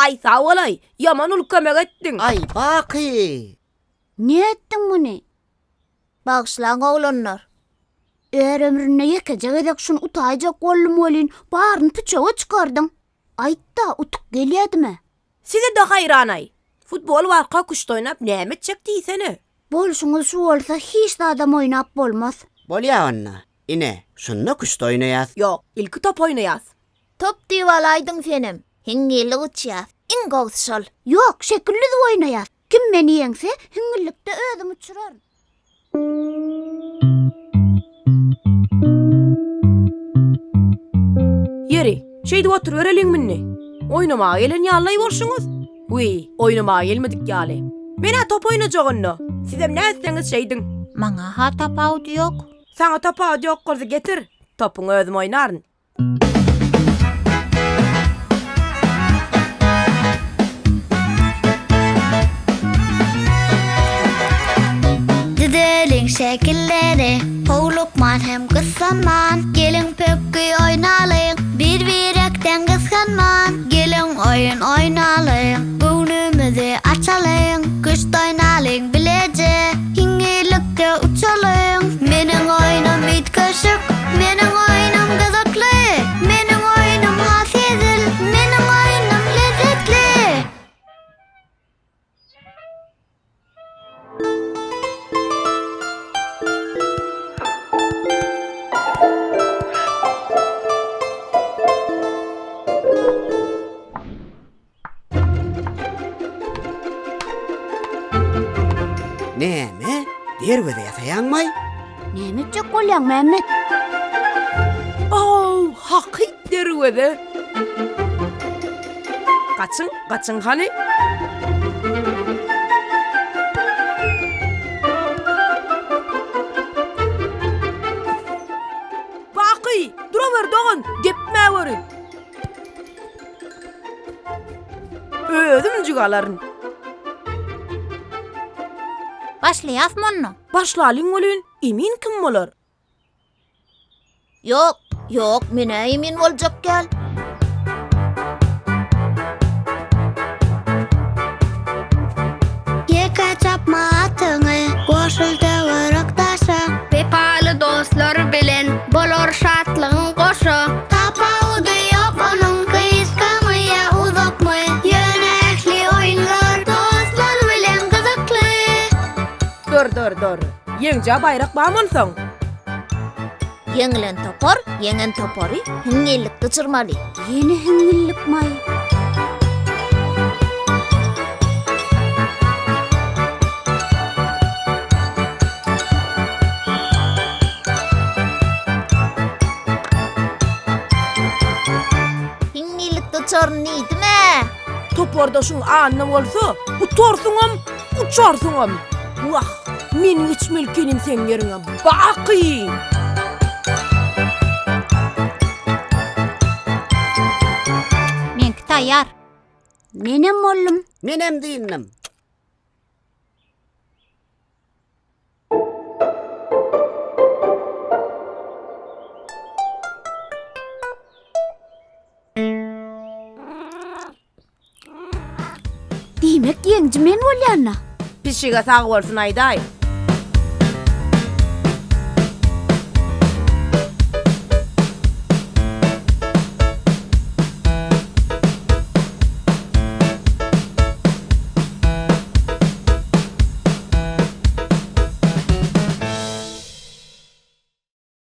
Ay sağ olay, yaman ulkemek ettin. Ay Baki. Ne ettin bunu? Bağışlan oğlanlar. Eğer ömrüne yekecek edek şunu utayacak oğlum olin, bağırın pıçağı çıkardın. Ayt da utuk geliyedi mi? Size de hayranay. Futbol varka kuşta oynap näme çekdiyseni. Bolşunuz şu olsa hiç de adam oynap bolmaz. Bolya onna. Ine, şunna kuşta oynayas. Yok, ilki top oynayas. Top divalaydın senim. Hingili uçyas. İngavs şol. Yok, şekilli de oynayas. Kim meni yense, hüngüllikte ödüm uçurar. Yeri, şeyde otur verelim minni. Oynamağa gelen yallay bolşunuz. Uy, oynamağa gelmedik yali. Mena top oynayacağınna. Sizem ne etseniz şeydin. Maňa ha tapawdy yok. Sana topa yok kurdu getir. Topunu özüm oynarın. Dideling şekilleri, Hoğlukman hem kıssanman. Gelin pöpkü oynalayın, bir virekten kıskanman. Gelin oyun oynalayın, gönlümüzü açalayın. Kışta oynayın bilece, hingilikte uçalayın. Menin oyunum it kaşık, menin oyunum gazaklı. Menin oyunum hasezil, menin oyunum lezzetli. Näme? Derwede yasayanmay? Nemitcek olyan Mehmet? Oh, hakik derwede. Kaçın hani? Baki, duraver doğun, gepme verin. Ödüm cügaların. Başlayas monno. Başlalın olun, emin kim olur? Yok, yok, mine emin olacak gel. Yeka çapma atını, koşul tevarak taşa. Bepalı dostlar bilen, bolor şatlığın koşu. Tapaudu yok onun, kıyıskamıya uzak mı? Yönekli oyunlar, dostlar bilen kızıklı. Dur. Yenge bayrak bağmansın. Yenglen topor, yengen topori, hingillik kaçırmalı. Yeni hüngüllik may. Hingillik kaçırın neydi mi? Toporda şun anlam olsa, uçarsınam. Vah, menin iç mülkenim sen yerine. Baki! Menk tayar. Nenem oğlum? Menem dinnim. Demek yengci men olyanna. Pişiğe sağ olsun ayday.